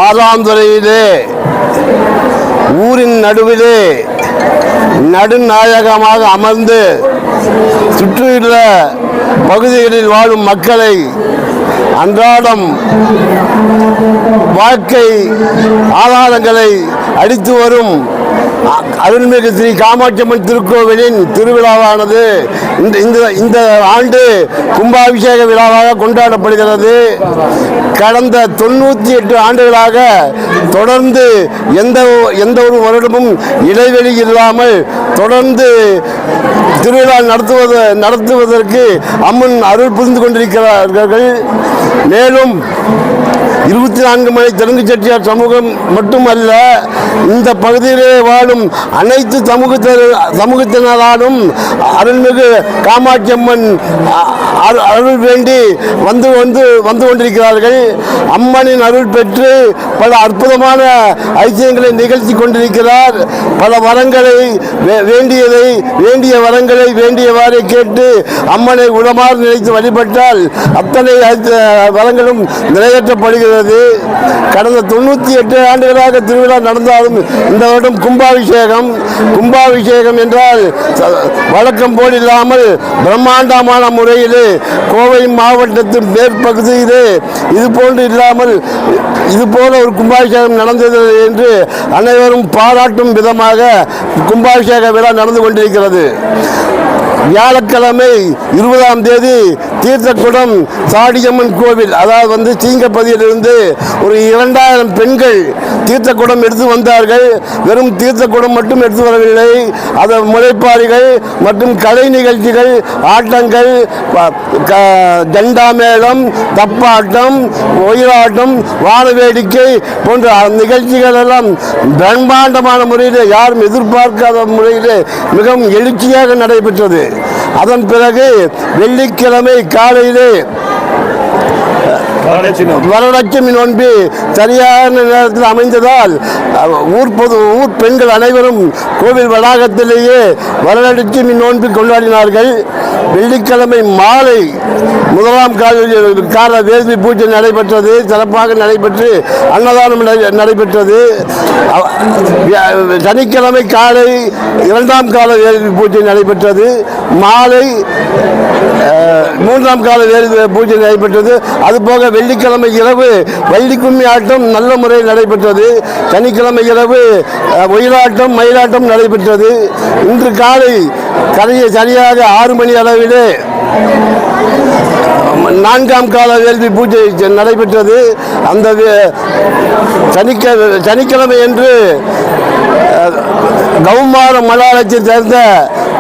ஆறாந்துறையிலே ஊரின் நடுவிலே நடுநாயகமாக அமர்ந்து சுற்றியுள்ள பகுதிகளில் வாழும் மக்களை அன்றாடம் வாழ்க்கை ஆதாரங்களை அளித்து வரும் அருள்மிகு ஸ்ரீ காமாட்சியம்மன் திருக்கோவிலின் திருவிழாவானது இந்த ஆண்டு கும்பாபிஷேக விழாவாக கொண்டாடப்படுகிறது. கடந்த 98 ஆண்டுகளாக தொடர்ந்து எந்த ஒரு வருடமும் இடைவெளி இல்லாமல் தொடர்ந்து திருவிழா நடத்துவதற்கு அம்மன் அருள் புரிந்து கொண்டிருக்கிறார்கள். மேலும் 24 மணி தெலுங்கு செட்டியார் சமூகம் மட்டுமல்ல, இந்த பகுதியிலே வாழும் அனைத்து சமூகத்தினராலும் அருள்மிகு காமாட்சியம்மன் அருள் வேண்டி வந்து கொண்டிருக்கிறார்கள். அம்மனின் அருள் பெற்று பல அற்புதமான ஐக்கியங்களை நிகழ்த்தி கொண்டிருக்கிறார். பல வரங்களை வேண்டிய வரங்களை வேண்டியவாறு கேட்டு அம்மனை உடமாறு நினைத்து வழிபட்டால் அத்தனை வரங்களும் நிறைவேற்றப்படுகிறது. கடந்த 98 ஆண்டுகளாக திருவிழா நடந்தாலும் இந்த வருடம் கும்பாபிஷேகம் என்றால் வழக்கம் போல் இல்லாமல் பிரம்மாண்டமான முறையிலே கோவை மாவட்டத்தின் மேற்பகுதியிலே இதுபோல ஒரு கும்பாபிஷேகம் நடந்தது என்று அனைவரும் பாராட்டும் விதமாக கும்பாபிஷேக விழா நடந்து கொண்டிருக்கிறது. வியாழக்கிழமை 20ஆம் தேதி தீர்த்தக்குடம் சாடியம்மன் கோவில், அதாவது சீங்கப்பதியிலிருந்து ஒரு 2000 பெண்கள் தீர்த்தக்குடம் எடுத்து வந்தார்கள். வெறும் தீர்த்தக்குடம் மட்டும் எடுத்து வரவில்லை, அது முளைப்பாரிகள் மற்றும் கலை நிகழ்ச்சிகள், ஆட்டங்கள், ஜண்டாமேளம், தப்பாட்டம், ஒயிலாட்டம், வானவேடிக்கை போன்ற நிகழ்ச்சிகள் எல்லாம் பிரம்மாண்டமான முறையில் யாரும் எதிர்பார்க்காத முறையில் மிகவும் எழுச்சியாக நடைபெற்றது. அதன் பிறகு வெள்ளிக்கிழமை காலையிலே வரலட்சுமி நோன்பு சரியான நேரத்தில் அமைந்ததால் ஊர் பெண்கள் அனைவரும் கோவில் வளாகத்திலேயே வரலட்சுமி நோன்பு கொண்டாடினார்கள். வெள்ளிக்கிழமை மாலை 1ஆம் கால வேள்வி பூஜை நடைபெற்றது, சிறப்பாக நடைபெற்று அன்னதானம் நடைபெற்றது. சனிக்கிழமை காலை 2ஆம் கால வேள்வி பூஜை நடைபெற்றது. மாலை 3ஆம் கால வேள்வி பூஜை நடைபெற்றது. அதுபோக வெள்ளிக்கிழமை இரவு வள்ளி கும்மி ஆட்டம் நல்ல முறையில் நடைபெற்றது. சனிக்கிழமை இரவு ஒயிலாட்டம், மயிலாட்டம் நடைபெற்றது. இன்று காலை சரியாக 6 மணி அளவிலே 4ஆம் கால வேள்வி பூஜை நடைபெற்றது. அந்த சனிக்கிழமை என்று கௌமார மலையாளத்தை சேர்ந்த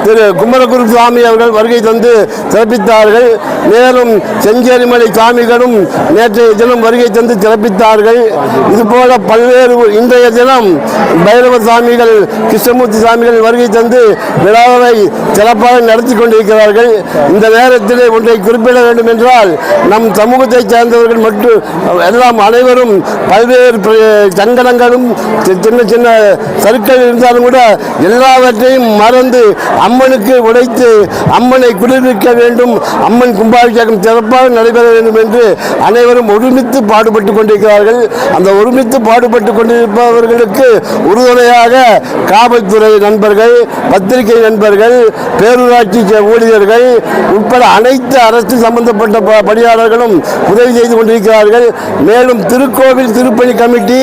திரு குமரகுரு சுவாமி அவர்கள் வருகை தந்து சிறப்பித்தார்கள். மேலும் செஞ்சேரிமலை சாமிகளும் நேற்றைய தினம் வருகை தந்து சிறப்பித்தார்கள். இதுபோல பல்வேறு இன்றைய தினம் பைரவ சாமிகள், கிருஷ்ணமூர்த்தி சாமிகள் வருகை தந்து விழாவை சிறப்பாக நடத்தி கொண்டிருக்கிறார்கள். இந்த நேரத்தில் ஒன்றை குறிப்பிட வேண்டும் என்றால், நம் சமூகத்தை சேர்ந்தவர்கள் மட்டும் எல்லாம் அனைவரும் பல்வேறு சங்கடங்களும் சின்ன சின்ன சருக்கள் இருந்தாலும் கூட எல்லாவற்றையும் மறந்து அம்மனுக்கு உடைத்து அம்மனை குளிர்விக்க வேண்டும், அம்மன் கும்பாபிஷேகம் சிறப்பாக நடைபெற வேண்டும் என்று அனைவரும் ஒருமித்து பாடுபட்டு கொண்டிருக்கிறார்கள். அந்த ஒருமித்து பாடுபட்டு கொண்டிருப்பவர்களுக்கு உறுதுணையாக காவல்துறை நண்பர்கள், பத்திரிகை நண்பர்கள், பேரூராட்சி ஊழியர்கள் உட்பட அனைத்து அரசு சம்பந்தப்பட்ட பணியாளர்களும் உதவி செய்து கொண்டிருக்கிறார்கள். மேலும் திருக்கோவில் திருப்பணி கமிட்டி,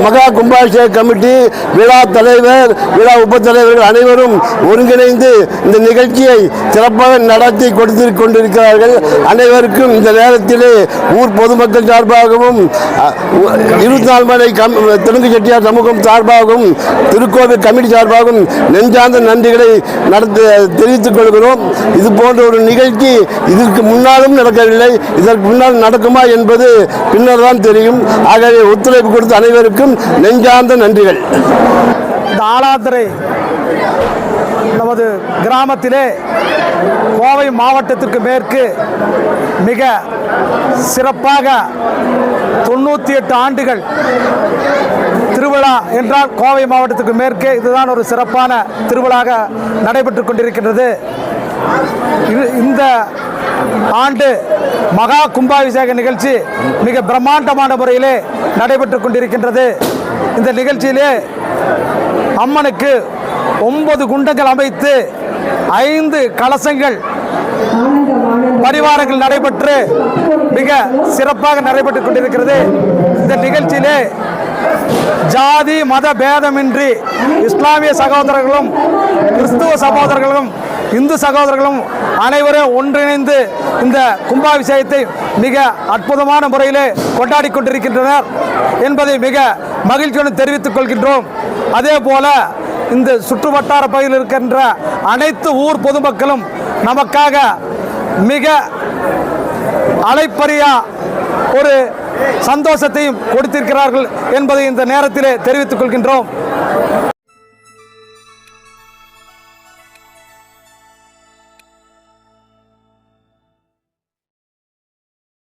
மகா கும்பாபிஷேக கமிட்டி, விழா தலைவர், விழா உபத்தலைவர்கள் அனைவரும் ஒருங்கிணைந்து இந்த நிகழ்ச்சியை சிறப்பாக நடத்தி கொடுத்து கொண்டிருக்கிறார்கள். அனைவருக்கும் இந்த நேரத்திலே ஊர் பொதுமக்கள் சார்பாகவும் 24 மணி தெலுங்கு செட்டியார் சமூகம் சார்பாகவும் திருக்கோவில் கமிட்டி சார்பாகவும் நெஞ்சார்ந்த நன்றிகளை தெரிவித்துக் கொள்கிறோம். இது போன்ற ஒரு நிகழ்ச்சி இதற்கு முன்னாலும் நடக்கவில்லை, இதற்கு முன்னால் நடக்குமா என்பது பின்னர் தான் தெரியும். ஆகவே ஒத்துழைப்பு கொடுத்த அனைவருக்கும் நெஞ்சார்ந்த நன்றிகள். இந்த ஆலாந்துறை நமது கிராமத்திலே கோவை மாவட்டத்திற்கு மேற்கு மிக சிறப்பாக 98 ஆண்டுகள் திருவிழா என்றால் கோவை மாவட்டத்துக்கு மேற்கே இதுதான் ஒரு சிறப்பான திருவிழாக நடைபெற்று கொண்டிருக்கின்றது. இந்த ஆண்டு மகா கும்பாபிஷேக நிகழ்ச்சி மிக பிரம்மாண்டமான முறையிலே நடைபெற்று கொண்டிருக்கின்றது. இந்த நிகழ்ச்சியிலே அம்மனுக்கு 9 குண்டங்கள் அமைத்து 5 கலசங்கள் பரிவாரங்கள் நடைபெற்று மிக சிறப்பாக நடைபெற்றுக் கொண்டிருக்கிறது. இந்த நிகழ்ச்சியிலே ஜாதி மத பேதமின்றி இஸ்லாமிய சகோதரர்களும் கிறிஸ்துவ சகோதரர்களும் இந்து சகோதரர்களும் அனைவரும் ஒன்றிணைந்து இந்த கும்பாபிஷேகத்தை மிக அற்புதமான முறையிலே கொண்டாடி கொண்டிருக்கின்றனர் என்பதை மிக மகிழ்ச்சியுடன் தெரிவித்துக் கொள்கின்றோம். அதே போல இந்த சுற்று வட்டார பகுதியில் இருக்கின்ற அனைத்து ஊர் பொதுமக்களும் நமக்காக மிக அலைப்பறியா ஒரு சந்தோஷத்தையும் கொடுத்திருக்கிறார்கள் என்பதை இந்த நேரத்திலே தெரிவித்துக் கொள்கின்றோம்.